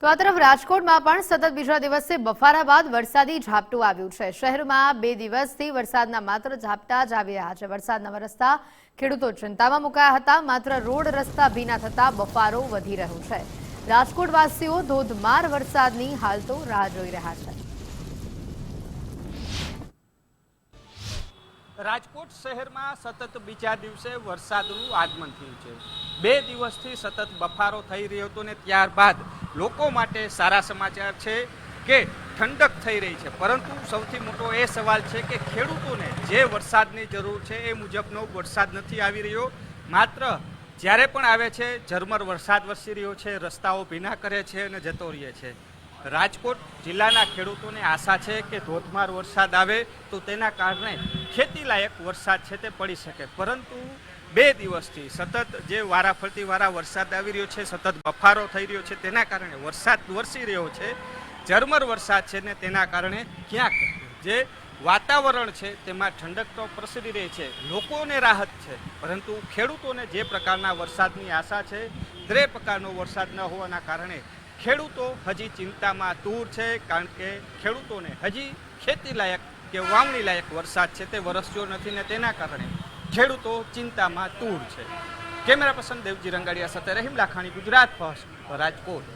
તો આ તરફ રાજકોટમાં પણ સતત બીજા દિવસે બફારા બાદ વરસાદી ઝાપટું આવ્યું છે। શહેરમાં 2 દિવસથી વરસાદના માત્ર ઝાપટા જ આવી રહ્યા છે। વરસાદના વરસતા ખેડૂતો ચિંતામાં મુકાયા હતા। માત્ર રોડ રસ્તા ભીના થતા બફારો વધી રહ્યો છે। રાજકોટવાસીઓ ધોધમાર વરસાદની હાલ તો રાહ જોઈ રહ્યા છે। રાજકોટ શહેરમાં સતત બીજા દિવસે વરસાદનું આગમન થયું છે। 2 દિવસથી સતત બફારો થઈ રહ્યો હતો ને ત્યારબાદ લોકો માટે સારા સમાચાર છે કે ઠંડક થઈ રહી છે। પરંતુ સૌથી મોટો એ સવાલ છે કે ખેડૂતોને જે વરસાદની જરૂર છે એ મુજબનો વરસાદ નથી આવી રહ્યો। માત્ર જ્યારે પણ આવે છે ઝરમર વરસાદ વરસી રહ્યો છે, રસ્તાઓ ભીના કરે છે અને જતો રહે છે। રાજકોટ જિલ્લાના ખેડૂતોને આશા છે કે ધોધમાર વરસાદ આવે તો તેના કારણે ખેતીલાયક વરસાદ છે તે પડી શકે। પરંતુ 2 દિવસથી સતત જે વારાફરતી વારા વરસાદ આવી રહ્યો છે, સતત બફારો થઈ રહ્યો છે, તેના કારણે વરસાદ વરસી રહ્યો છે, ઝરમર વરસાદ છે ને તેના કારણે ક્યાંક જે વાતાવરણ છે તેમાં ઠંડક તો પ્રસરી રહી છે, લોકોને રાહત છે। પરંતુ ખેડૂતોને જે પ્રકારના વરસાદની આશા છે તે પ્રકારનો વરસાદ ન હોવાના કારણે ખેડૂતો હજી ચિંતામાં તૂર છે। કારણ કે ખેડૂતોને હજી ખેતી લાયક કે વાવણી લાયક વરસાદ છે તે વરસ્યો નથી ને તેના કારણે ખેડૂતો ચિંતામાં તૂર છે। કેમેરા પર્સન દેવજી રંગાડિયા સાથે રહીમ લાખાણી, ગુજરાત ફર્સ્ટ, રાજકોટ।